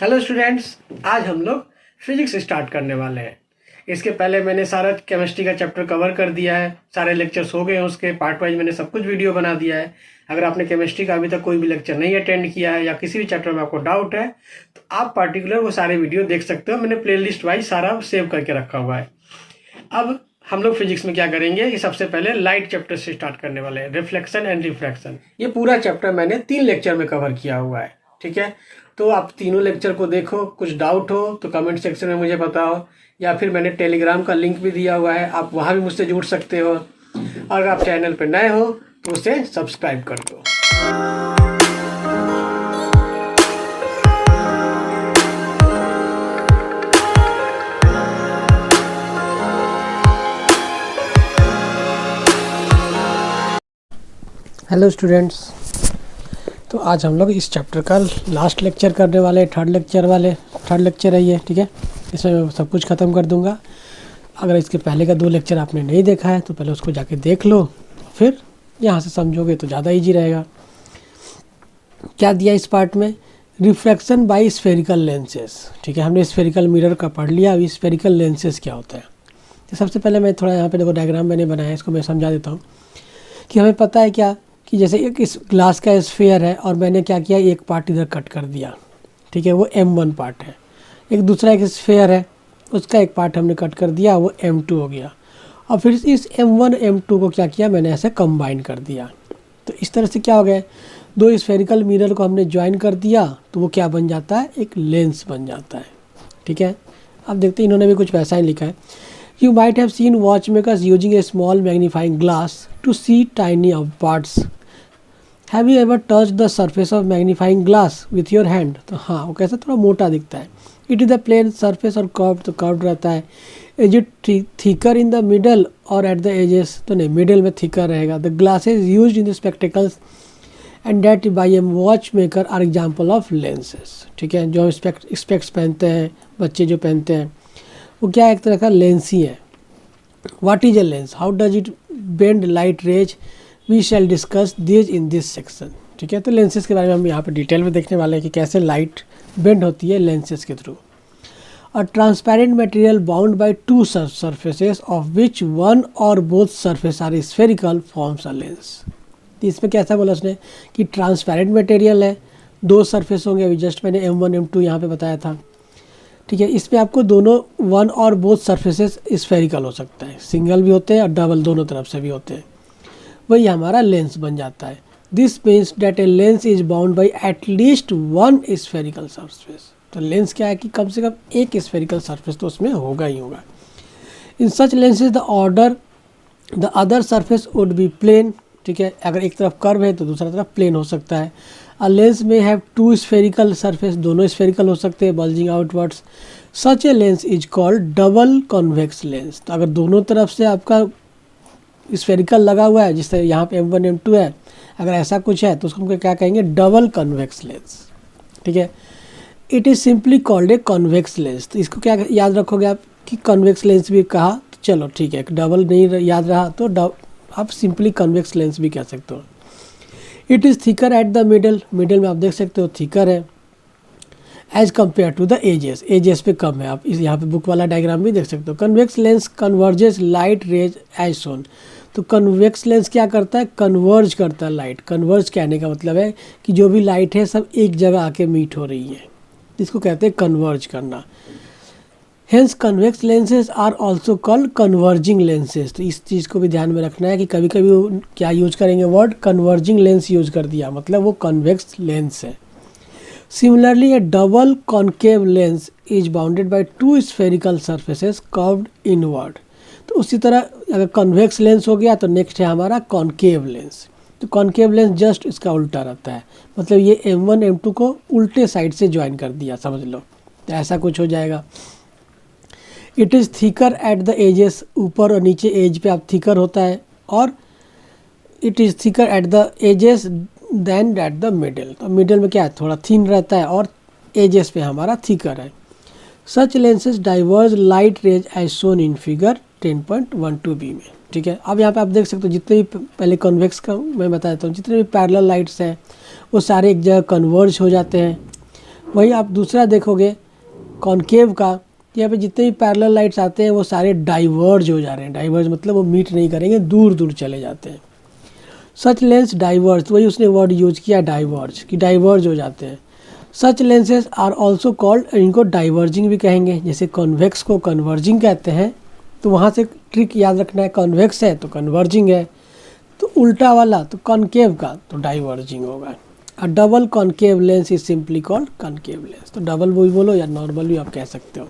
Hello students, आज हम लोग फिजिक्स स्टार्ट करने वाले हैं। इसके पहले मैंने सारा केमिस्ट्री का चैप्टर कवर कर दिया है, सारे लेक्चर्स हो गए हैं, उसके पार्ट वाइज मैंने सब कुछ वीडियो बना दिया है। अगर आपने केमिस्ट्री का अभी तक कोई भी लेक्चर नहीं अटेंड किया है या किसी भी चैप्टर में आपको डाउट है तो आप पार्टिकुलर वो सारे वीडियो देख सकते हो। मैंने प्ले लिस्ट वाइज सारा सेव करके रखा हुआ है। अब हम लोग फिजिक्स में क्या करेंगे कि सबसे पहले लाइट चैप्टर से स्टार्ट करने वाले हैं, रिफ्लेक्शन एंड रिफ्रैक्शन। ये पूरा चैप्टर मैंने 3 लेक्चर में कवर किया हुआ है, ठीक है। तो आप तीनों लेक्चर को देखो, कुछ डाउट हो तो कमेंट सेक्शन में मुझे बताओ, या फिर मैंने टेलीग्राम का लिंक भी दिया हुआ है, आप वहाँ भी मुझसे जुड़ सकते हो। और अगर आप चैनल पर नए हो तो उसे सब्सक्राइब कर दो। हेलो स्टूडेंट्स, तो आज हम लोग इस चैप्टर का लास्ट लेक्चर करने वाले, थर्ड लेक्चर है ये, ठीक है। इसमें मैं सब कुछ ख़त्म कर दूंगा। अगर इसके पहले का 2 लेक्चर आपने नहीं देखा है तो पहले उसको जाके देख लो, फिर यहाँ से समझोगे तो ज़्यादा इजी रहेगा। क्या दिया इस पार्ट में? रिफ्रैक्शन बाय स्फेरिकल लेंसेज, ठीक है। हमने स्फेरिकल मिरर का पढ़ लिया। अभी स्फेरिकल लेंसेज क्या होता है, तो सबसे पहले मैं थोड़ा यहाँ पे देखो डायग्राम मैंने बनाया है, इसको मैं समझा देता हूँ कि हमें पता है क्या कि जैसे एक इस ग्लास का स्फीयर है और मैंने क्या किया, एक पार्ट इधर कट कर दिया, ठीक है, वो M1 पार्ट है। एक दूसरा एक स्फीयर है, उसका एक पार्ट हमने कट कर दिया, वो M2 हो गया। और फिर इस M1 M2 को क्या किया, मैंने ऐसे कंबाइन कर दिया। तो इस तरह से क्या हो गया, 2 स्फेरिकल मिरर को हमने ज्वाइन कर दिया तो वो क्या बन जाता है, एक लेंस बन जाता है, ठीक है। अब देखते हैं, इन्होंने भी कुछ वैसा ही लिखा है। You might have seen watchmakers using a small magnifying glass to see tiny parts. Have you ever touched the surface of magnifying glass with your hand? तो हाँ, वो कैसा थोड़ा मोटा दिखता है। It is a plane surface और curved, तो curved रहता है। Is it thicker in the middle or at the edges? तो नहीं, middle में thicker रहेगा। The glasses used in the spectacles and that by a watchmaker are example of lenses, ठीक है। जो स्पेक्स पहनते हैं बच्चे, जो पहनते हैं, वो क्या एक तरह का लेंस ही है। What is a lens, how does it bend light rays, we shall discuss this in this section, ठीक है। तो लेंसेज के बारे में हम यहाँ पे डिटेल में देखने वाले हैं कि कैसे लाइट बेंड होती है लेंसेज के थ्रू। और transparent material bound by 2 surfaces of which one or both surface are spherical forms a lens. तो इसमें कैसा बोला उसने कि ट्रांसपेरेंट मटेरियल है, 2 सरफेस होंगे, अभी जस्ट मैंने M1 M2 यहाँ पे बताया था, ठीक है। इसमें आपको दोनों one or both surfaces spherical हो सकता है, सिंगल भी होते हैं और डबल दोनों तरफ से भी होते हैं, वही हमारा लेंस बन जाता है। This means that a lens is bound by at least 1 spherical surface. तो लेंस क्या है कि कम से कम एक स्फेरिकल सरफेस तो उसमें होगा ही होगा। In such lenses the other surface would be plane, ठीक है। अगर एक तरफ कर्व है तो दूसरा तरफ प्लेन हो सकता है। अ लेंस में हैव 2 स्फेरिकल सरफेस, दोनों स्फेरिकल हो सकते हैं, bulging outwards. Such a lens is called double convex lens. तो अगर दोनों तरफ से आपका स्फेरिकल लगा हुआ है, जिससे यहाँ पे M1 M2 है, अगर ऐसा कुछ है तो उसको हम क्या कहेंगे, डबल कॉन्वेक्स लेंस, ठीक है। It is simply called a convex lens. तो इसको क्या याद रखोगे आप कि कॉन्वेक्स लेंस भी कहा, तो चलो ठीक है, डबल नहीं याद रहा तो आप सिंपली कॉन्वेक्स लेंस भी कह सकते हो। It is thicker at the middle, middle में आप देख सकते हो थिकर है, as compare to the edges, edges पे कम है। आप इस यहाँ पे बुक वाला डायग्राम भी देख सकते हो। Convex lens converges light rays as shown. तो कन्वेक्स लेंस क्या करता है, कन्वर्ज करता है लाइट। कन्वर्ज कहने का मतलब है कि जो भी लाइट है सब एक जगह आके मीट हो रही है, इसको कहते हैं कन्वर्ज करना। Hence convex lenses are also called converging lenses. तो इस चीज़ को भी ध्यान में रखना है कि कभी कभी क्या यूज करेंगे, वर्ड कन्वर्जिंग लेंस यूज कर दिया, मतलब वो कन्वेक्स लेंस है। Similarly A double concave lens is bounded by 2 spherical surfaces curved inward. तो उसी तरह अगर कन्वेक्स लेंस हो गया तो नेक्स्ट है हमारा कॉन्केव लेंस। तो कॉन्केव लेंस जस्ट इसका उल्टा रहता है, मतलब ये M1 M2 को उल्टे साइड से ज्वाइन कर दिया, समझ लो, तो ऐसा कुछ हो जाएगा। It is thicker at the edges, ऊपर और नीचे एज पे आप थिकर होता है, और it is thicker at the edges than at the middle. तो मिडल में क्या है, थोड़ा थिन रहता है, और एजेस पे हमारा थिकर है। Such lenses diverge light rays as shown in figure 10.12b में, ठीक है। अब यहाँ पे आप देख सकते हो जितने भी पहले कन्वेक्स का मैं बताता हूँ, जितने भी पैरेलल लाइट्स हैं वो सारे एक जगह कन्वर्ज हो जाते हैं, वही आप दूसरा देखोगे कॉनकेव का, यहाँ पे जितने भी पैरेलल लाइट्स आते हैं वो सारे डाइवर्ज हो जा रहे हैं। डाइवर्ज मतलब वो मीट नहीं करेंगे, दूर दूर चले जाते हैं। सच लेंस डाइवर्ज, वही उसने वर्ड यूज किया डाइवर्ज, कि डाइवर्ज हो जाते हैं। सच लेंसेज आर ऑल्सो कॉल्ड, इनको डाइवर्जिंग भी कहेंगे। जैसे कॉन्वेक्स को कन्वर्जिंग कहते हैं, तो वहाँ से ट्रिक याद रखना है, कॉन्वेक्स है तो कन्वर्जिंग है, तो उल्टा वाला तो कॉनकेव का तो डाइवर्जिंग होगा। अ double concave lens is simply called concave lens. तो डबल भी बोलो या नॉर्मल भी आप कह सकते हो।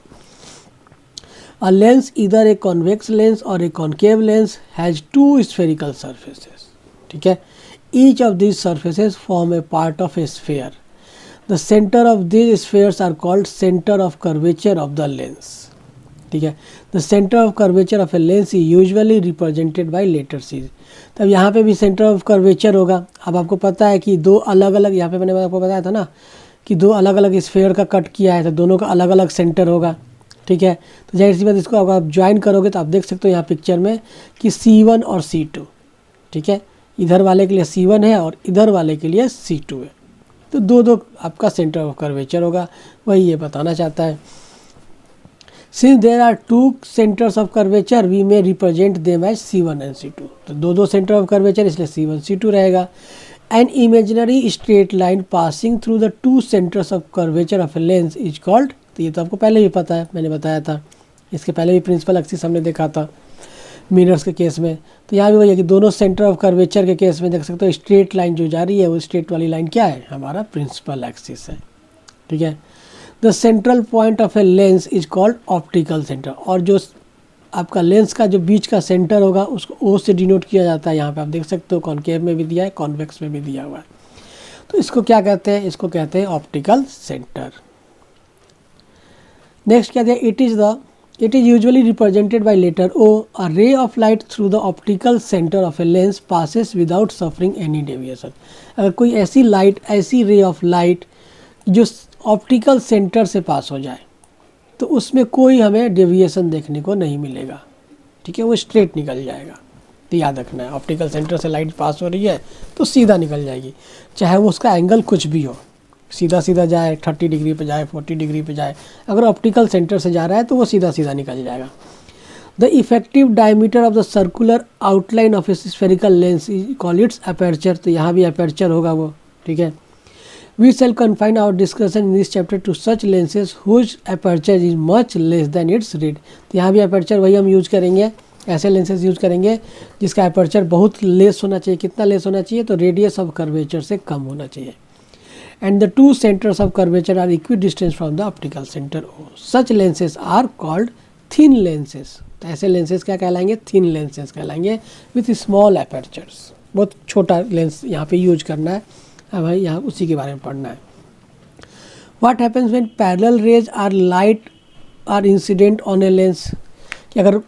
अ लेंस इधर ए कॉन्वेक्स लेंस और a concave lens has two spherical surfaces, ठीक है। Each of these surfaces form a part of a sphere. The centre of these spheres are called centre of curvature of the lens, ठीक है। The centre of curvature of a lens is usually represented by letter C. तब यहाँ पे भी centre of curvature होगा। अब आपको पता है कि दो अलग अलग, यहाँ पे मैंने आपको बताया था ना कि दो अलग अलग स्फेयर का कट किया है, तो दोनों का अलग अलग सेंटर होगा, ठीक है। तो जाहिर सी बात, इसको अगर आप ज्वाइन करोगे तो आप देख सकते हो यहाँ पिक्चर में कि C1 और C2, ठीक है। इधर वाले के लिए C1 है और इधर वाले के लिए C2 है, तो दो दो आपका सेंटर ऑफ कर्वेचर होगा, वही ये बताना चाहता है। Since there are two centres of curvature we may represent them as C1 and C2, तो दो दो सेंटर ऑफ कर्वेचर इसलिए C1 C2 रहेगा। An imaginary straight line passing through the two centres of curvature of a lens is called, तो ये तो आपको पहले भी पता है, मैंने बताया था, इसके पहले भी प्रिंसिपल एक्सिस हमने देखा था मिरर्स के केस में। तो यहाँ भी वही है कि दोनों सेंटर ऑफ कर्वेचर के केस में देख सकते हो स्ट्रेट लाइन जो जा रही है वो स्ट्रेट वाली लाइन क्या है, हमारा प्रिंसिपल एक्सिस है, ठीक है। The central point of a lens is called optical centre, और जो आपका लेंस का जो बीच का सेंटर होगा उसको ओ से डिनोट किया जाता है। यहाँ पे आप देख सकते हो कॉनकेव में भी दिया है, कॉन्वेक्स में भी दिया हुआ है। तो इसको क्या कहते हैं, इसको कहते हैं ऑप्टिकल सेंटर। नेक्स्ट क्या दिया, it is usually represented by letter O. A ray of light through the optical centre of a lens passes without suffering any deviation. अगर कोई ऐसी लाइट, ऐसी रे ऑफ लाइट जो ऑप्टिकल सेंटर से pass हो जाए तो उसमें कोई हमें डेविएशन देखने को नहीं मिलेगा, ठीक है, वो स्ट्रेट निकल जाएगा। तो याद रखना है, ऑप्टिकल सेंटर से लाइट पास हो रही है तो सीधा निकल जाएगी, चाहे वो उसका एंगल कुछ भी हो, सीधा सीधा जाए, 30 डिग्री पे जाए, 40 डिग्री पे जाए, अगर ऑप्टिकल सेंटर से जा रहा है तो वो सीधा सीधा निकल जाएगा। The effective diameter of the circular outline of a spherical lens call its aperture, तो यहाँ भी अपर्चर होगा वो, ठीक है। We shall confine our discussion in this chapter to such lenses whose aperture is much less than its radius. तो यहाँ भी अपर्चर वही हम यूज करेंगे, ऐसे लेंसेज यूज करेंगे जिसका अपर्चर बहुत लेस होना चाहिए। कितना लेस होना चाहिए, तो रेडियस ऑफ कर्वेचर से कम होना चाहिए। And the two centers of curvature are equidistant from the optical center O. Such lenses are called thin lenses. तो ऐसे lenses क्या कहलाएंगे, thin lenses कहलाएंगे with small apertures। बहुत छोटा लेंस यहाँ पे यूज करना है, हमें यहाँ उसी के बारे में पढ़ना है। What happens when parallel rays are light are incident on a lens? कि अगर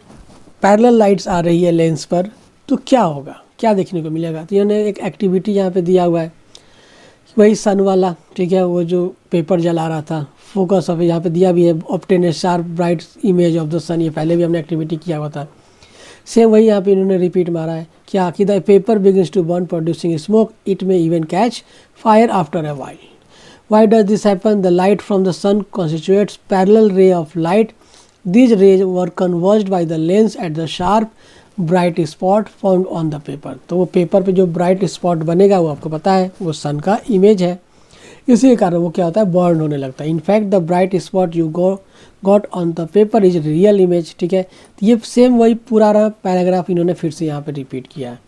पैरेलल लाइट्स आ रही है लेंस पर तो क्या होगा, क्या देखने को मिलेगा। तो इन्होंने एक एक्टिविटी यहाँ पे दिया हुआ है, वही सन वाला, ठीक है, वो जो पेपर जला रहा था, फोकस ऑफ यहाँ पे दिया भी है, obtain a sharp bright image of the sun. ये पहले भी हमने एक्टिविटी किया हुआ था, सेम वही यहाँ पे इन्होंने रिपीट मारा है। क्या कि the paper begins to burn producing smoke, it may even catch fire after a while. Why does this happen, the light from the sun constitutes parallel ray of light. These rays were converged by the lens at the sharp bright spot found on the paper. तो वो paper पे जो bright spot बनेगा वो आपको पता है वो सन का इमेज है, इसी के कारण वो क्या होता है, बर्न होने लगता है। In fact the bright spot you got on the paper is real image, ठीक है। तो ये सेम वही पुराना पैराग्राफ इन्होंने फिर से यहाँ पे रिपीट किया है।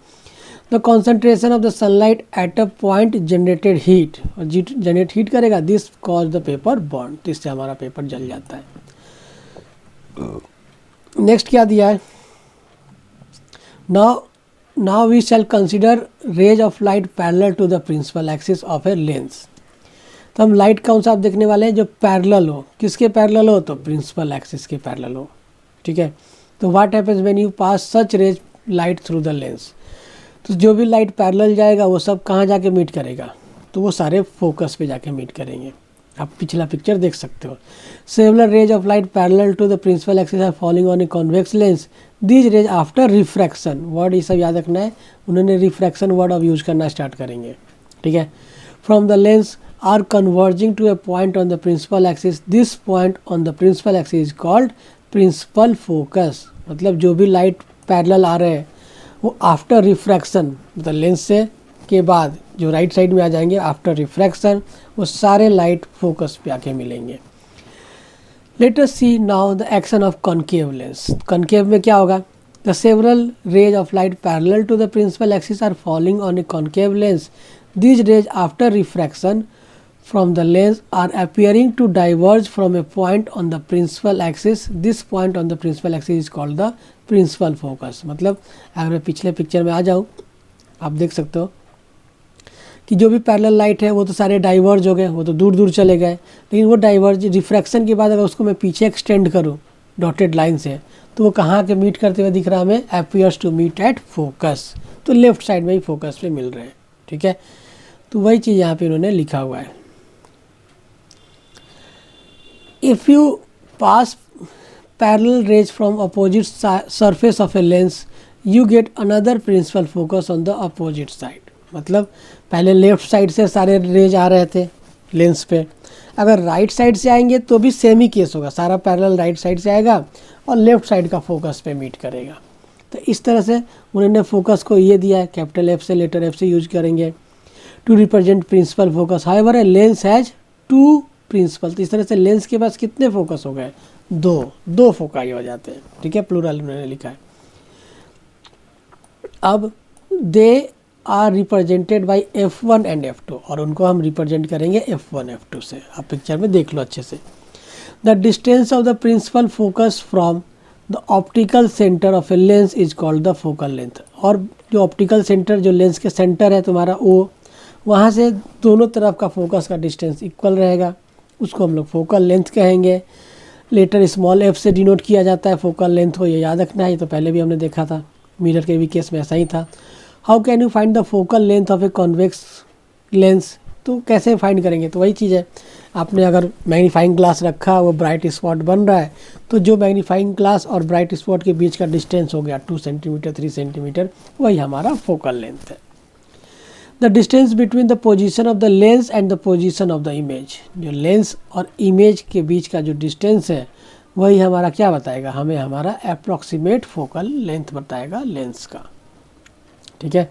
The concentration of the sunlight at a point generated heat, और जनरेट हीट करेगा, this cause the paper burn, तो इससे हमारा पेपर जल जाता है। नेक्स्ट क्या दिया है, now we shall consider rays of light parallel to the principal axis of a lens। तो हम लाइट कौन सा आप देखने वाले हैं, जो पैरेलल हो, किसके पैरेलल हो, तो प्रिंसिपल एक्सिस के पैरेलल हो, ठीक है। तो what happens when you pass such rays light through the lens, तो जो भी लाइट पैरेलल जाएगा वो सब कहाँ जाके मीट करेगा, तो वो सारे फोकस पे जाके मीट करेंगे। आप पिछला पिक्चर देख सकते हो। Several rays of light parallel to the principal axis are falling on a convex lens. These rays after refraction, word ये सब याद रखना है, उन्होंने रिफ्रैक्शन वर्ड अब यूज करना स्टार्ट करेंगे, ठीक है। From the lens are converging to a point on the principal axis. This point on the principal axis is called principal focus. मतलब जो भी लाइट पैरेलल आ रहे हैं वो आफ्टर रिफ्रैक्शन, मतलब लेंस से के बाद जो राइट साइड में आ जाएंगे आफ्टर रिफ्रैक्शन, वो सारे लाइट फोकस पे आके मिलेंगे. Let us see now the action of concave lens. Concave में क्या होगा? The several rays of light parallel to the principal axis are falling on a concave lens. These rays after refraction from the lens are appearing to diverge from a point on the principal axis. This point on the principal axis is called the principal focus. मतलब अगर मैं पिछले picture में आ जाऊँ, आप देख सकते हो कि जो भी पैरेलल लाइट है वो तो सारे डाइवर्ज हो गए, वो तो दूर दूर चले गए. लेकिन वो डाइवर्ज रिफ्रैक्शन के बाद अगर उसको मैं पीछे एक्सटेंड करूँ डॉटेड लाइन से, तो वो कहाँ के मीट करते हुए दिख रहा है हमें? appears to meet at focus. तो लेफ्ट साइड में ही फोकस पे मिल रहे हैं. ठीक है, तो वही चीज़ यहाँ पे इन्होंने लिखा हुआ है. If you pass parallel rays from opposite surface of a lens you get another principal focus on the opposite side. मतलब पहले लेफ्ट साइड से सारे रेज आ रहे थे लेंस पे, अगर राइट साइड से आएंगे तो भी सेम ही केस होगा, सारा पैरेलल राइट साइड से आएगा और लेफ्ट साइड का फोकस पे मीट करेगा. तो इस तरह से उन्होंने फोकस को ये दिया है, कैपिटल एफ से लेटर एफ से यूज करेंगे to represent principal focus. However a lens has two principal. तो इस तरह से लेंस के पास कितने फोकस हो गए? दो फोकाई हो जाते हैं. ठीक है, प्लूरल उन्होंने लिखा है. अब they are represented by F1 and F2 और उनको हम रिप्रेजेंट करेंगे F1 F2 से. आप पिक्चर में देख लो अच्छे से. The distance of the principal focus from the optical centre of a lens is called the focal length. और जो ऑप्टिकल सेंटर, जो लेंस के सेंटर है तुम्हारा, वो वहाँ से दोनों तरफ का फोकस का डिस्टेंस इक्वल रहेगा, उसको हम लोग फोकल लेंथ कहेंगे. लेटर स्मॉल एफ से डिनोट किया जाता है फोकल लेंथ को, ये याद रखना है. तो पहले भी हमने देखा था, मिरर के भी केस में ऐसा ही था. How can you find the focal length of A convex lens? तो कैसे फाइंड करेंगे? तो वही चीज़ है, आपने अगर मैग्नीफाइंग ग्लास रखा, वो ब्राइट स्पॉट बन रहा है, तो जो मैग्नीफाइंग ग्लास और ब्राइट स्पॉट के बीच का डिस्टेंस हो गया 2 सेंटीमीटर 3 सेंटीमीटर, वही हमारा फोकल लेंथ है. The distance between the position of the lens and the position of the image. जो लेंस और इमेज के बीच का जो डिस्टेंस है वही हमारा क्या बताएगा? हमें हमारा अप्रॉक्सीमेट फोकल लेंथ बताएगा लेंस का. ठीक है,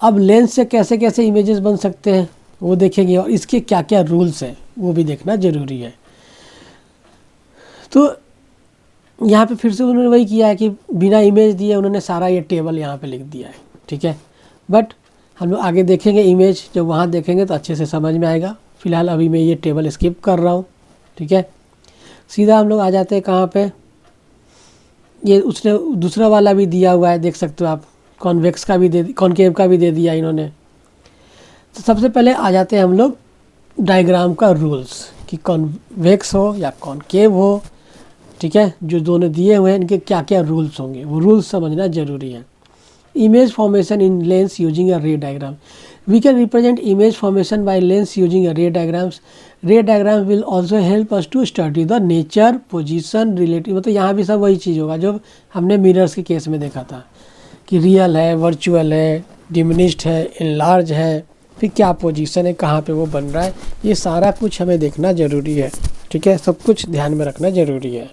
अब लेंस से कैसे कैसे इमेजेस बन सकते हैं वो देखेंगे, और इसके क्या क्या रूल्स हैं वो भी देखना ज़रूरी है. तो यहाँ पे फिर से उन्होंने वही किया है कि बिना इमेज दिए उन्होंने सारा ये टेबल यहाँ पे लिख दिया है. ठीक है, बट हम लोग आगे देखेंगे इमेज, जब वहाँ देखेंगे तो अच्छे से समझ में आएगा. फिलहाल अभी मैं ये टेबल स्किप कर रहा हूँ. ठीक है, सीधा हम लोग आ जाते हैं कहाँ पे? ये उसने दूसरा वाला भी दिया हुआ है, देख सकते हो आप. कॉन्वेक्स का भी कॉनकेव का भी दे दिया इन्होंने. तो सबसे पहले आ जाते हैं हम लोग डायग्राम का रूल्स, कि कॉन्वेक्स हो या कॉनकेव हो. ठीक है, जो दोनों दिए हुए हैं इनके क्या क्या रूल्स होंगे, वो रूल्स समझना ज़रूरी है. Image formation in lens using a ray diagram. We can represent image formation by lens using a ray diagrams. Ray diagrams will also help us to study the nature, position, relative. मतलब यहाँ भी सब वही चीज़ होगा जो हमने mirrors के case में देखा था, कि रियल है, वर्चुअल है, डिमिनिश्ड है, इनलार्ज है, फिर क्या पोजीशन है, कहाँ पे वो बन रहा है, ये सारा कुछ हमें देखना ज़रूरी है. ठीक है, सब कुछ ध्यान में रखना ज़रूरी है.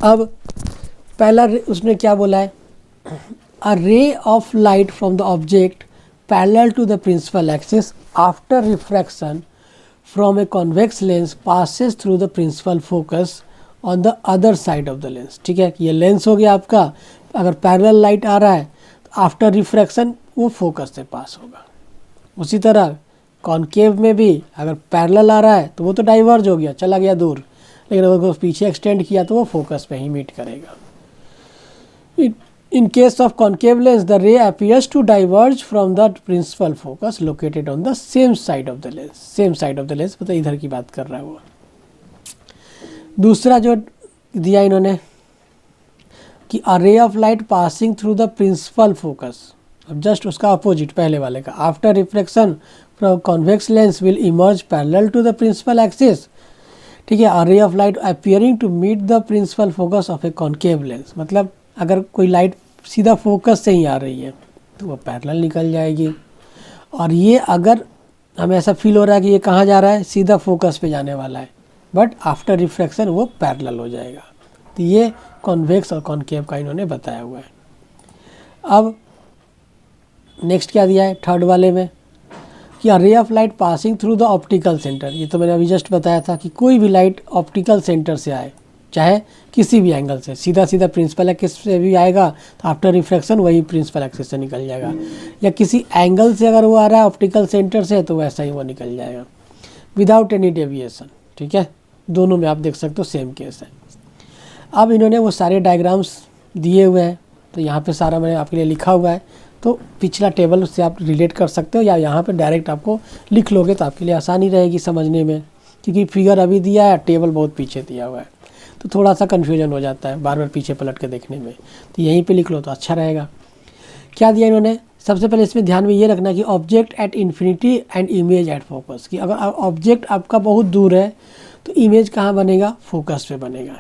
अब पहला उसने क्या बोला है? A ray of light from the object parallel to the principal axis after refraction from a convex lens passes through the principal focus on the other side of the lens. ठीक है, ये लेंस हो गया आपका. अगर parallel light आ रहा है तो आफ्टर रिफ्रैक्शन वो फोकस से पास होगा. उसी तरह कॉनकेव में भी अगर पैरेलल आ रहा है तो वो तो डाइवर्ज हो गया, चला गया दूर, लेकिन अगर वो पीछे एक्सटेंड किया तो वो फोकस पे ही मीट करेगा. In case of concave lens, the ray appears to diverge from the principal focus located on the same side of the lens. Same side of the lens, मतलब इधर की बात कर रहा है वो. दूसरा जो दिया इन्होंने कि a ray of light passing through the principal focus. अब जस्ट उसका अपोजिट पहले वाले का. After reflection from convex lens will emerge parallel to the principal axis. ठीक है, a ray of light appearing to meet the principal focus of a concave lens. मतलब अगर कोई लाइट सीधा फोकस से ही आ रही है तो वो पैरेलल निकल जाएगी, और ये अगर हमें ऐसा फील हो रहा है कि ये कहाँ जा रहा है, सीधा फोकस पे जाने वाला है, बट आफ्टर रिफ्रैक्शन वो पैरेलल हो जाएगा। तो ये कॉन्वेक्स और कॉनकेव का इन्होंने बताया हुआ है। अब नेक्स्ट क्या दिया है थर्ड वाले में कि a ray of light passing through the optical centre. ये तो मैंने अभी जस्ट बताया था कि कोई भी लाइट ऑप्टिकल सेंटर से आए, चाहे किसी भी एंगल से, सीधा सीधा प्रिंसिपल एक्सिस से भी आएगा तो आफ्टर रिफ्रैक्शन वही प्रिंसिपल एक्सिस से निकल जाएगा, या किसी एंगल से अगर वो आ रहा है ऑप्टिकल सेंटर से तो वैसा ही वो निकल जाएगा विदाउट एनी डेविएशन। ठीक है, दोनों में आप देख सकते हो सेम केस है। अब इन्होंने वो सारे डायग्राम्स दिए हुए हैं, तो यहाँ पे सारा मैंने आपके लिए लिखा हुआ है, तो पिछला टेबल से आप रिलेट कर सकते हो या यहाँ पे डायरेक्ट आपको लिख लोगे तो आपके लिए आसानी रहेगी समझने में, क्योंकि फिगर अभी दिया है, टेबल बहुत पीछे दिया हुआ है, तो थोड़ा सा कन्फ्यूजन हो जाता है बार बार पीछे पलट के देखने में, तो यहीं पे लिख लो तो अच्छा रहेगा। क्या दिया इन्होंने, सबसे पहले इसमें ध्यान में ये रखना कि object at infinity and image at focus, कि अगर ऑब्जेक्ट आपका बहुत दूर है तो इमेज कहाँ बनेगा, फोकस पे बनेगा।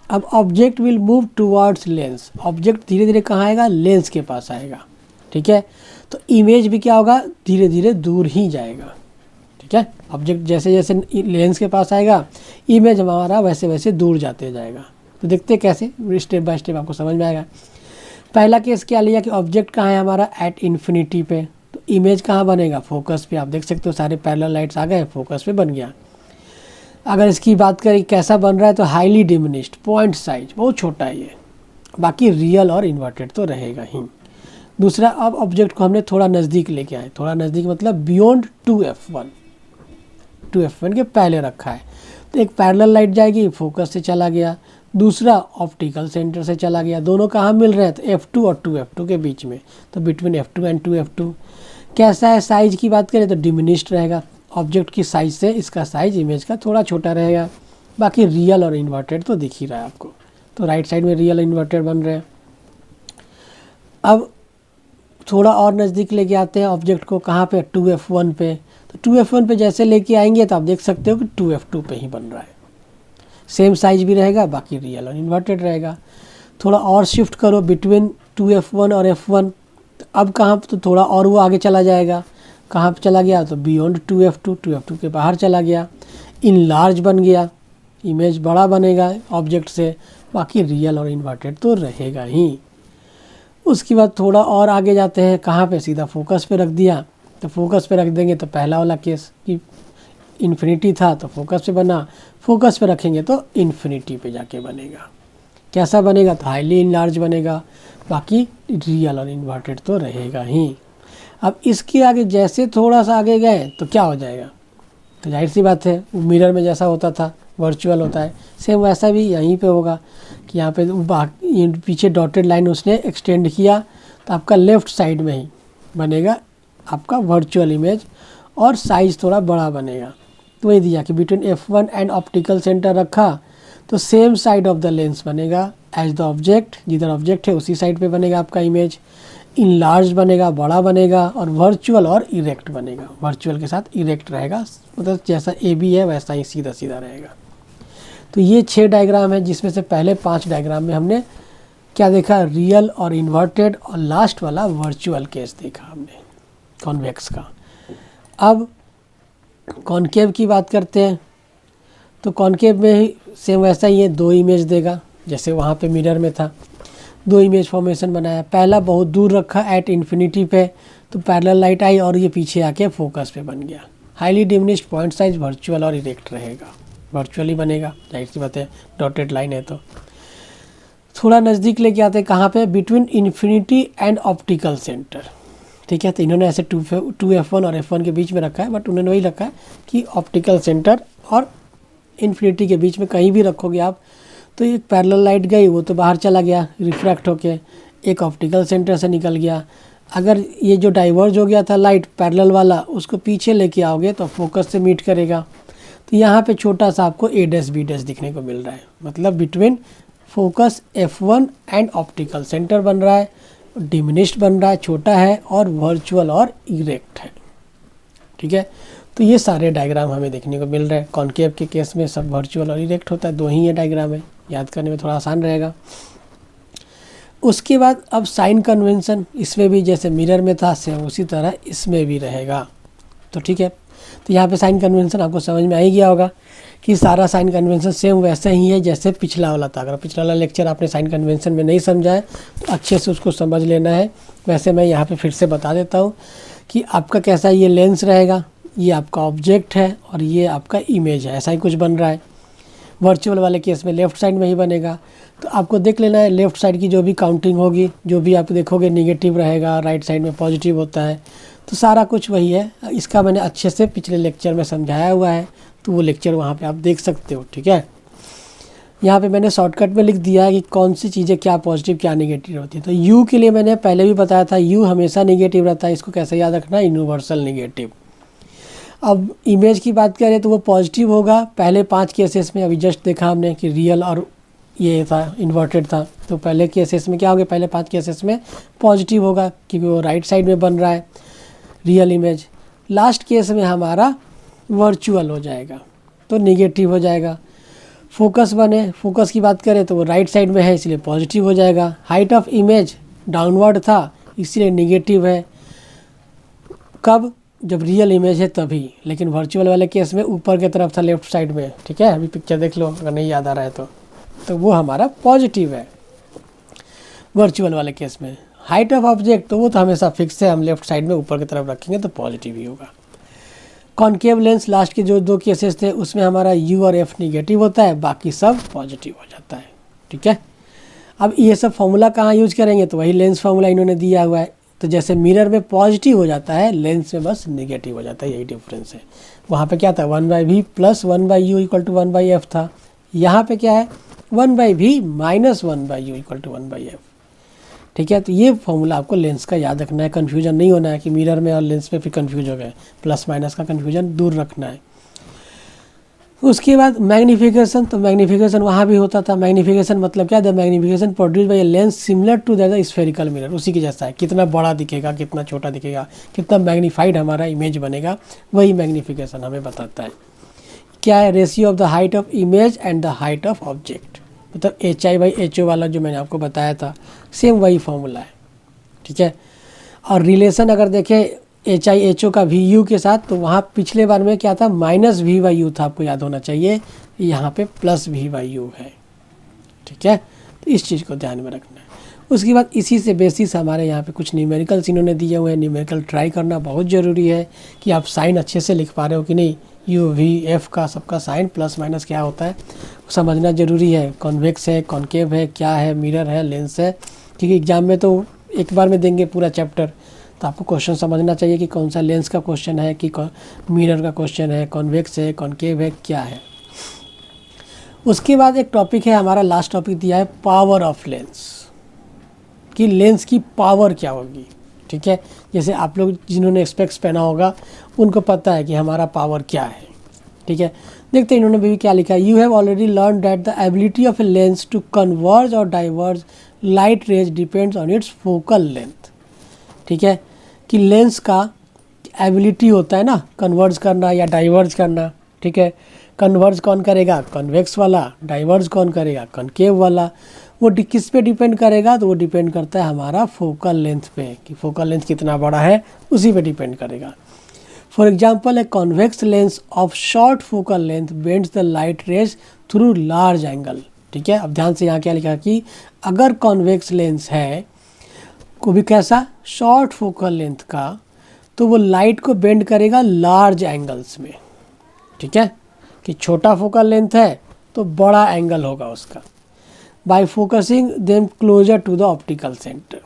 अब object will move towards lens, object धीरे धीरे कहाँ आएगा, लेंस के पास आएगा। ठीक है, तो इमेज भी क्या होगा, धीरे धीरे दूर ही जाएगा। ठीक है, ऑब्जेक्ट जैसे जैसे लेंस के पास आएगा, इमेज हमारा वैसे वैसे दूर जाते जाएगा। तो देखते कैसे, स्टेप बाय स्टेप आपको समझ में आएगा। पहला केस क्या लिया कि ऑब्जेक्ट कहाँ है हमारा, एट इन्फिनिटी पे, तो इमेज कहाँ बनेगा, फोकस पे। आप देख सकते हो सारे पैरेलल लाइट्स आ गए, फोकस पे बन गया। अगर इसकी बात करें कैसा बन रहा है, तो हाईली डिमिनिश्ड, पॉइंट साइज बहुत छोटा है ये, बाकी रियल और इन्वर्टेड तो रहेगा ही। दूसरा, अब ऑब्जेक्ट को हमने थोड़ा नज़दीक लेके आए, थोड़ा नज़दीक मतलब बियॉन्ड 2f1, 2f1 के पहले रखा है, तो एक पैरेलल लाइट जाएगी, फोकस से चला गया, दूसरा ऑप्टिकल सेंटर से चला गया, दोनों कहाँ मिल रहे हैं, तो f2 और 2f2 के बीच में, तो बिटवीन f2 एंड 2f2। कैसा है, साइज की बात करें तो डिमिनिश्ड रहेगा, ऑब्जेक्ट की साइज से इसका साइज इमेज का थोड़ा छोटा रहेगा, बाकी रियल और इन्वर्टेड तो दिख ही रहा है आपको, तो राइट साइड में रियल इन्वर्टेड बन रहे हैं। अब थोड़ा और नज़दीक लेके आते हैं ऑब्जेक्ट को, कहाँ पे, 2f1 पे, तो 2f1 पे जैसे लेके आएंगे तो आप देख सकते हो कि 2f2 पे ही बन रहा है, सेम साइज भी रहेगा, बाकी रियल और इन्वर्टेड रहेगा। थोड़ा और शिफ्ट करो बिटवीन 2f1 और f1, तो अब कहाँ, तो थोड़ा और वो आगे चला जाएगा, कहाँ पे चला गया, तो बियॉन्ड 2f2, 2f2 के बाहर चला गया, इन लार्ज बन गया, इमेज बड़ा बनेगा ऑब्जेक्ट से, बाकी रियल और इन्वर्टेड तो रहेगा ही। उसके बाद थोड़ा और आगे जाते हैं, कहाँ पे, सीधा फोकस पे रख दिया, तो फोकस पे रख देंगे तो पहला वाला केस कि इन्फिनिटी था तो फोकस पे बना, फोकस पे रखेंगे तो इन्फिनिटी पे जाके बनेगा। कैसा बनेगा, तो हाईली इनलार्ज बनेगा, बाकी रियल और इन्वर्टेड तो रहेगा ही। अब इसके आगे जैसे थोड़ा सा आगे गए तो क्या हो जाएगा, तो जाहिर सी बात है वो मिरर में जैसा होता था वर्चुअल होता है, सेम वैसा भी यहीं पे होगा कि यहाँ पे पीछे डॉटेड लाइन उसने एक्सटेंड किया, तो आपका लेफ़्ट साइड में ही बनेगा आपका वर्चुअल इमेज, और साइज़ थोड़ा बड़ा बनेगा। तो वही दिया कि between f1 and optical centre रखा तो same side of the lens बनेगा एज द ऑब्जेक्ट, जिधर ऑब्जेक्ट है उसी साइड पे बनेगा आपका इमेज, इन लार्ज बनेगा, बड़ा बनेगा, और वर्चुअल और इरेक्ट बनेगा, वर्चुअल के साथ इरेक्ट रहेगा, मतलब जैसा ए बी है वैसा ही सीधा सीधा रहेगा। तो ये 6 डायग्राम है, जिसमें से पहले 5 डायग्राम में हमने क्या देखा, रियल और इन्वर्टेड, और लास्ट वाला वर्चुअल केस देखा हमने कॉन्वेक्स का। अब कॉनकेव की बात करते हैं, तो कॉनकेव में ही सेम वैसा ही है, 2 इमेज देगा जैसे वहाँ पे मिरर में था, 2 इमेज फॉर्मेशन बनाया। पहला बहुत दूर रखा एट इन्फिनिटी पे, तो पैरेलल लाइट आई और ये पीछे आके फोकस पे बन गया। Highly diminished, point size virtual और इरेक्ट रहेगा, वर्चुअली बनेगा, जाहिर सी बात है डॉटेड लाइन है। तो थोड़ा नज़दीक लेके आते हैं, कहाँ पे, between infinity and optical centre. ठीक है, तो इन्होंने ऐसे 2f1 और f1 के बीच में रखा है, बट उन्होंने वही रखा है कि ऑप्टिकल सेंटर और इन्फिनिटी के बीच में कहीं भी रखोगे आप, तो एक पैरेलल लाइट गई वो तो बाहर चला गया रिफ्रैक्ट होके, एक ऑप्टिकल सेंटर से निकल गया। अगर ये जो डाइवर्ज हो गया था लाइट पैरेलल वाला, उसको पीछे लेके आओगे तो फोकस से मीट करेगा, तो यहाँ पे छोटा सा आपको a डैश b डैश दिखने को मिल रहा है, मतलब between focus f1 and optical centre बन रहा है, डिमिनिश्ड बन रहा है, छोटा है, और वर्चुअल और इरेक्ट है। ठीक है, तो ये सारे डायग्राम हमें देखने को मिल रहे हैं। कॉनकेव के केस में सब वर्चुअल और इरेक्ट होता है, 2 ही ये डायग्राम है, याद करने में थोड़ा आसान रहेगा। उसके बाद अब साइन कन्वेंशन, इसमें भी जैसे मिरर में था सेम उसी तरह इसमें भी रहेगा। तो ठीक है, तो यहाँ पे साइन कन्वेंशन आपको समझ में आ ही गया होगा कि सारा साइन कन्वेंशन सेम वैसे ही है जैसे पिछला वाला था। अगर पिछला वाला लेक्चर आपने साइन कन्वेंशन में नहीं समझा है तो अच्छे से उसको समझ लेना है। वैसे मैं यहाँ पे फिर से बता देता हूँ कि आपका कैसा ये लेंस रहेगा, ये आपका ऑब्जेक्ट है और ये आपका इमेज है, ऐसा ही कुछ बन रहा है। वर्चुअल वाले केस में लेफ़्ट साइड में ही बनेगा। तो आपको देख लेना है लेफ़्ट साइड की जो भी काउंटिंग होगी, जो भी आप देखोगे निगेटिव रहेगा, राइट साइड में पॉजिटिव होता है, तो सारा कुछ वही है। इसका मैंने अच्छे से पिछले लेक्चर में समझाया हुआ है, तो वो लेक्चर वहाँ पे आप देख सकते हो, ठीक है। यहाँ पे मैंने शॉर्टकट में लिख दिया है कि कौन सी चीज़ें क्या पॉजिटिव क्या नेगेटिव होती है। तो यू के लिए मैंने पहले भी बताया था, यू हमेशा नेगेटिव रहता है। इसको कैसे याद रखना है, यूनिवर्सल नेगेटिव। अब इमेज की बात करें तो वो पॉजिटिव होगा पहले 5 केसेस में। अभी जस्ट देखा हमने कि रियल और ये था इन्वर्टेड था, तो पहले केसेस में क्या हो गया, पहले 5 केसेस में पॉजिटिव होगा क्योंकि वो राइट साइड में बन रहा है रियल इमेज। लास्ट केस में हमारा वर्चुअल हो जाएगा तो नेगेटिव हो जाएगा। फोकस बने, फोकस की बात करें तो वो राइट साइड में है इसलिए पॉजिटिव हो जाएगा। हाइट ऑफ इमेज डाउनवर्ड था इसलिए नेगेटिव है। कब, जब रियल इमेज है तभी, लेकिन वर्चुअल वाले केस में ऊपर की तरफ था लेफ्ट साइड में, ठीक है। अभी पिक्चर देख लो अगर नहीं याद आ रहा है तो वो हमारा पॉजिटिव है वर्चुअल वाले केस में। हाइट ऑफ ऑब्जेक्ट तो वो तो हमेशा फिक्स है, हम लेफ्ट साइड में ऊपर की तरफ रखेंगे तो पॉजिटिव ही होगा। कॉन्केव लेंस लास्ट के जो 2 केसेस थे उसमें हमारा यू और एफ निगेटिव होता है, बाकी सब पॉजिटिव हो जाता है, ठीक है। अब ये सब फॉर्मूला कहाँ यूज करेंगे, तो वही लेंस फार्मूला इन्होंने दिया हुआ है। तो जैसे मिरर में पॉजिटिव हो जाता है, लेंस में बस निगेटिव हो जाता है, यही डिफरेंस है। वहाँ पे क्या था 1/v plus 1/u equal to 1/f था। यहाँ पे क्या है 1/v minus 1/u equal to 1/f, ठीक है। तो ये फॉर्मूला आपको लेंस का याद रखना है, कन्फ्यूजन नहीं होना है कि मिरर में और लेंस में फिर कन्फ्यूज हो गए। प्लस माइनस का कन्फ्यूजन दूर रखना है। उसके बाद मैग्नीफिकेशन, तो मैग्नीफिकेशन वहाँ भी होता था। मैग्नीफिकेशन मतलब क्या, the magnification produce by a lens similar to that spherical mirror, उसी के जैसा है। कितना बड़ा दिखेगा, कितना छोटा दिखेगा, कितना मैग्नीफाइड हमारा इमेज बनेगा, वही मैग्नीफिकेशन हमें बताता है। क्या है, ratio of the height of image and the height of object, मतलब HI/HO वाला जो मैंने आपको बताया था, सेम वही फॉर्मूला है, ठीक है। और रिलेशन अगर देखें HI/HO का VU के साथ, तो वहाँ पिछले बार में क्या था -V/U था, आपको याद होना चाहिए। यहाँ पे +V/U है, ठीक है। तो इस चीज़ को ध्यान में रखना है। उसके बाद इसी से बेसिस हमारे यहाँ पे कुछ न्यूमेरिकल्स इन्होंने दिए हुए हैं। न्यूमेरिकल ट्राई करना बहुत ज़रूरी है कि आप साइन अच्छे से लिख पा रहे हो कि नहीं। U/V/F का सबका साइन प्लस माइनस क्या होता है समझना ज़रूरी है। कॉन्वेक्स है, कॉन्केव है, क्या है, मिरर है, लेंस है, क्योंकि एग्जाम में तो एक बार में देंगे पूरा चैप्टर, तो आपको क्वेश्चन समझना चाहिए कि कौन सा लेंस का क्वेश्चन है, कि मिरर का क्वेश्चन है, कॉन्वेक्स है, कॉन्केव है, क्या है। उसके बाद एक टॉपिक है हमारा, लास्ट टॉपिक दिया है पावर ऑफ लेंस, कि लेंस की पावर क्या होगी, ठीक है। जैसे आप लोग जिन्होंने स्पेक्स पहना होगा उनको पता है कि हमारा पावर क्या है, ठीक है। देखते हैं इन्होंने भी क्या लिखा है। You have already learn that the ability of a lens to converge और diverge light rays depends on its focal length, ठीक है। कि लेंस का एबिलिटी होता है ना कन्वर्ज करना या डाइवर्ज करना, ठीक है। कन्वर्ज कौन करेगा, कन्वेक्स वाला। डाइवर्ज कौन करेगा, कॉन्केव वाला। वो किस पे डिपेंड करेगा, तो वो डिपेंड करता है हमारा फोकल लेंथ पे, कि फोकल लेंथ कितना बड़ा है, उसी पे डिपेंड करेगा। For example a convex lens of short focal length bends the light rays through large angle, ठीक है। अब ध्यान से यहाँ क्या लिखा कि अगर कॉन्वेक्स लेंस है को भी कैसा, शॉर्ट फोकल लेंथ का, तो वो लाइट को बेंड करेगा लार्ज एंगल्स में, ठीक है। कि छोटा फोकल लेंथ है तो बड़ा एंगल होगा उसका, by focusing them closer to the optical centre.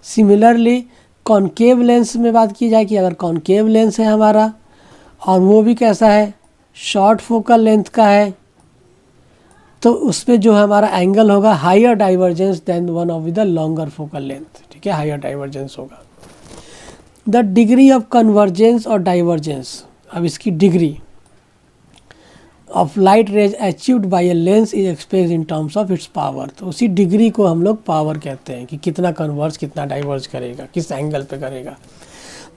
Similarly concave lens में बात की जाए कि अगर कॉन्केव लेंस है हमारा और वो भी कैसा है, शॉर्ट फोकल लेंथ का है, तो उसमें जो हमारा एंगल होगा higher divergence than one of the longer focal length, ठीक है। हायर डाइवर्जेंस होगा। द डिग्री ऑफ कन्वर्जेंस और डाइवर्जेंस, अब इसकी degree of light rays achieved by a lens is express in terms of its power. तो उसी degree को हम लोग पावर कहते हैं कि कितना कन्वर्ज कितना डाइवर्ज करेगा, किस एंगल पे करेगा।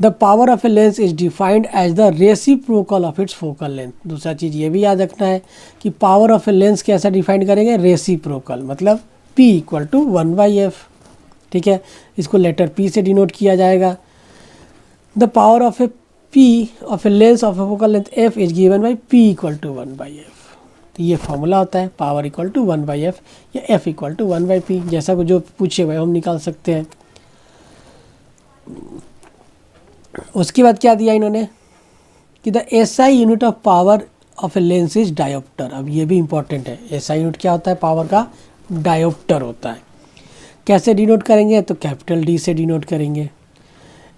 The power of a lens is defined as the reciprocal of its focal length. दूसरा चीज़ ये भी याद रखना है कि पावर ऑफ ए लेंस कैसा डिफाइन करेंगे, रेसिप्रोकल, मतलब P इक्वल टू 1/f, ठीक है। इसको लेटर P से डिनोट किया जाएगा। The power of A P of a lens of a focal length f is given by P equal to 1/f। तो ये फॉर्मूला होता है पावर इक्वल टू 1/f या f इक्वल टू 1/p, जैसा जो पूछे हुए हम निकाल सकते हैं। उसके बाद क्या दिया इन्होंने कि the SI unit of power of a lens is dioptre. अब ये भी इंपॉर्टेंट है, SI यूनिट क्या होता है, पावर का डायोप्टर होता है। कैसे डिनोट करेंगे, तो कैपिटल D से डिनोट करेंगे।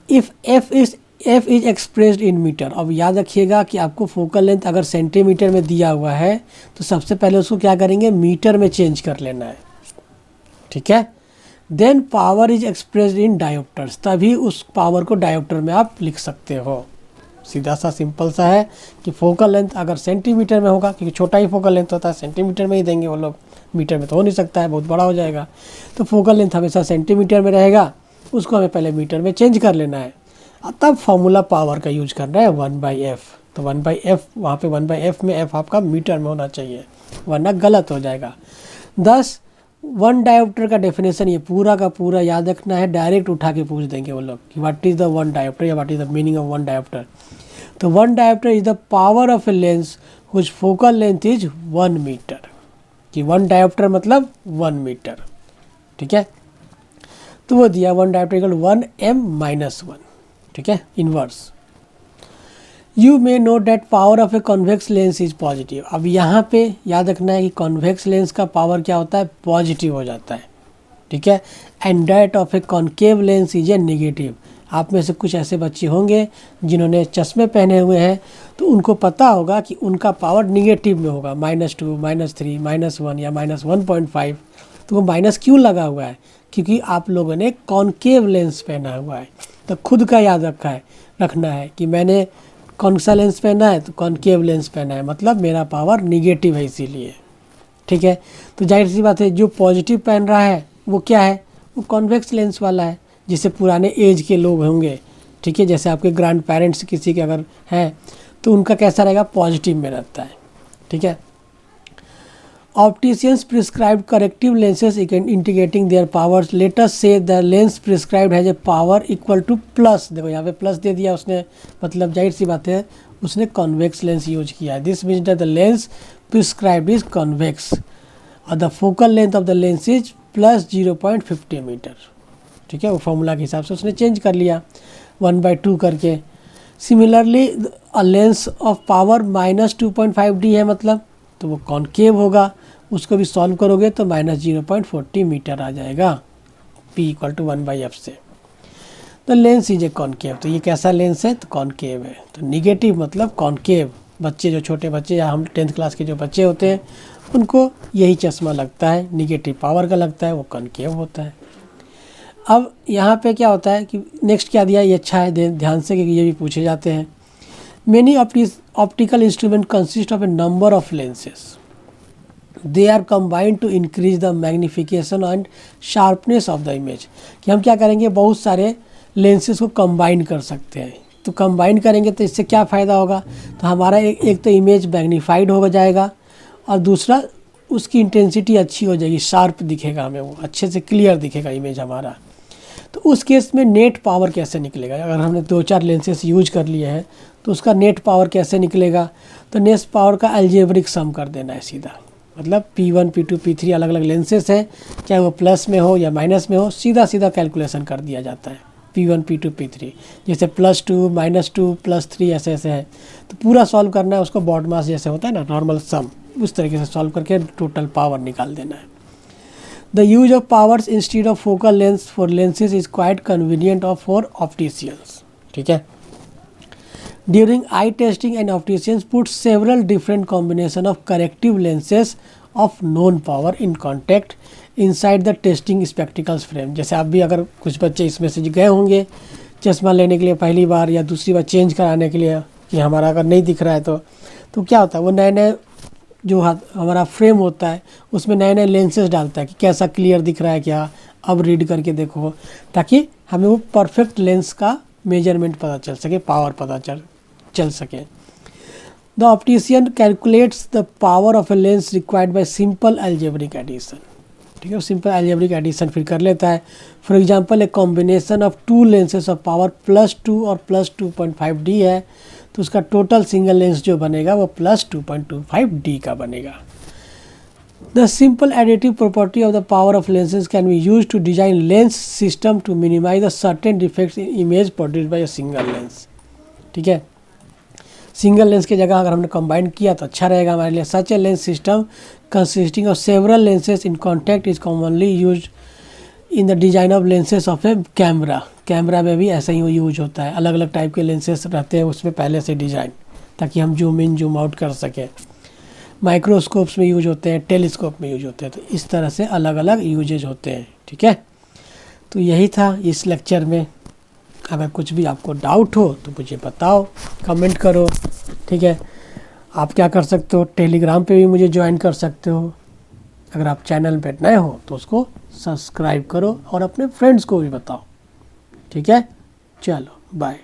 If f is expressed in metre. अब याद रखिएगा कि आपको फोकल लेंथ अगर सेंटीमीटर में दिया हुआ है तो सबसे पहले उसको क्या करेंगे, मीटर में चेंज कर लेना है, ठीक है। Then power is expressed in dioptres, तभी उस पावर को डायोप्टर में आप लिख सकते हो। सीधा सा सिंपल सा है कि फोकल लेंथ अगर सेंटीमीटर में होगा, क्योंकि छोटा ही फोकल लेंथ होता है, सेंटीमीटर में ही देंगे वो लोग, मीटर में तो हो नहीं सकता है, बहुत बड़ा हो जाएगा। तो फोकल लेंथ हमेशा सेंटीमीटर में रहेगा, उसको हमें पहले मीटर में चेंज कर लेना है, तब फॉर्मूला पावर का यूज करना है 1/f। तो 1/f वहाँ पे 1/f में f आपका मीटर में होना चाहिए, वरना गलत हो जाएगा। 10 वन डायोप्टर का डेफिनेशन ये पूरा का पूरा याद रखना है, डायरेक्ट उठा के पूछ देंगे वो लोग कि what is the one dioptre या what is the meaning of one dioptre. तो one dioptre is the power of a lens whose focal length is 1 metre, कि वन डायोप्टर मतलब 1 मीटर, ठीक है। तो वो दिया वन डायोप्टर इक्वल 1m-1, ठीक है, inverse. You may note that power of A convex lens is positive. अब यहाँ पे याद रखना है कि कॉन्वेक्स लेंस का पावर क्या होता है, पॉजिटिव हो जाता है, ठीक है। And that of a concave lens is a negative. आप में से कुछ ऐसे बच्चे होंगे जिन्होंने चश्मे पहने हुए हैं, तो उनको पता होगा कि उनका पावर निगेटिव में होगा, -2, -3, -1 या -1.5। तो वो माइनस क्यों लगा हुआ है, क्योंकि आप लोगों ने कॉन्केव लेंस पहना हुआ है। तो खुद का याद रखना है कि मैंने कौन सा लेंस पहना है, तो कॉन्केव लेंस पहना है, मतलब मेरा पावर निगेटिव है इसीलिए, ठीक है। तो जाहिर सी बात है जो पॉजिटिव पहन रहा है वो क्या है, वो कॉन्वेक्स लेंस वाला है, जिससे पुराने एज के लोग होंगे, ठीक है, जैसे आपके ग्रैंड पेरेंट्स किसी के अगर हैं तो उनका कैसा रहेगा, पॉजिटिव में रहता है, ठीक है। Opticians prescribed corrective lenses indicating their powers. Let us say the lens prescribed has a power equal to plus। देखो यहाँ पे प्लस दे दिया उसने, मतलब जाहिर सी बात है उसने कॉन्वेक्स लेंस यूज किया है। This means that the lens prescribed is convex और the focal length of the lens is plus 0.50 metre, ठीक है। वो फॉर्मूला के हिसाब से उसने चेंज कर लिया 1/2 करके। Similarly a lens of power -2.5D है, मतलब तो वो कॉन्केव होगा, उसको भी सॉल्व करोगे तो -0.40 मीटर आ जाएगा, P इक्वल टू 1/f से। तो लेंस इज ए कॉन्केव, तो ये कैसा लेंस है, तो कॉन्केव है। तो निगेटिव मतलब कॉन्केव। बच्चे जो छोटे बच्चे या हम 10th क्लास के जो बच्चे होते हैं उनको यही चश्मा लगता है, निगेटिव पावर का लगता है, वो कॉन्केव होता है। अब यहाँ पे क्या होता है कि नेक्स्ट क्या दिया, ये अच्छा है ध्यान से, क्योंकि ये भी पूछे जाते हैं। Many optical instruments consist of a number of lenses. They are combined to increase the magnification and sharpness of the image। कि हम क्या करेंगे, बहुत सारे lenses को combine कर सकते हैं। तो combine करेंगे तो इससे क्या फ़ायदा होगा, तो हमारा एक तो इमेज मैग्नीफाइड हो जाएगा और दूसरा उसकी इंटेंसिटी अच्छी हो जाएगी, शार्प दिखेगा हमें, वो अच्छे से क्लियर दिखेगा इमेज हमारा। तो उस केस में नेट पावर कैसे निकलेगा, अगर हमने 2-4 लेंसेस यूज कर लिए हैं तो उसका नेट पावर कैसे निकलेगा, तो नेट पावर का अलजेब्रिक सम कर देना है सीधा, मतलब P1, P2, P3 अलग अलग लेंसेस हैं, चाहे वो प्लस में हो या माइनस में हो, सीधा सीधा कैलकुलेशन कर दिया जाता है P1, P2, P3। जैसे +2, -2, +3 ऐसे ऐसे है, तो पूरा सॉल्व करना है उसको, बॉड मास जैसे होता है ना नॉर्मल सम, उस तरीके से सॉल्व करके टोटल पावर निकाल देना है। The use of powers instead of focal length for lenses is quite convenient for opticians, ठीक है। During eye testing, an opticians put several different combination of corrective lenses of known power in contact inside the testing spectacles frame। जैसे आप भी अगर कुछ बच्चे इसमें से गए होंगे चश्मा लेने के लिए पहली बार या दूसरी बार चेंज कराने के लिए कि हमारा अगर नहीं दिख रहा है तो क्या होता है, वो नए नए जो हमारा फ्रेम होता है उसमें नए नए लेंसेज डालता है कि कैसा क्लियर दिख रहा है क्या, अब रीड करके देखो, ताकि हमें वो परफेक्ट लेंस का मेजरमेंट पता चल सके, पावर पता चल सके। The optician calculates the power of a lens required by simple algebraic addition, ठीक ठीक है। वो सिंपल अलजेब्रिक एडिशन फिर कर लेता है। For example a combination of to lenses of power +2 और +2.5D है, तो उसका टोटल सिंगल लेंस जो बनेगा वो +2.25D का बनेगा। The simple additive property of the power of lenses can be use to design lens system to minimise the certain defects in image produced by a single lens. ठीक है, single lens की जगह अगर हमने combine किया तो अच्छा रहेगा हमारे लिए। Such a lens system consisting of several lenses in contact is commonly use in the design of lenses of a camera. Camera में भी ऐसा ही यूज होता है, अलग अलग टाइप के लेंसेज रहते हैं उसमें पहले से डिजाइन, ताकि हम जूम इन जूम आउट कर सकें। माइक्रोस्कोप्स में यूज होते हैं, टेलीस्कोप में यूज होते हैं, तो इस तरह से अलग अलग यूजेज होते हैं। ठीक है, तो यही था इस लेक्चर में। अगर कुछ भी आपको डाउट हो तो मुझे बताओ, कमेंट करो। ठीक है, आप क्या कर सकते हो, टेलीग्राम पे भी मुझे ज्वाइन कर सकते हो। अगर आप चैनल पे नए हो तो उसको सब्सक्राइब करो और अपने फ्रेंड्स को भी बताओ। ठीक है, चलो बाय।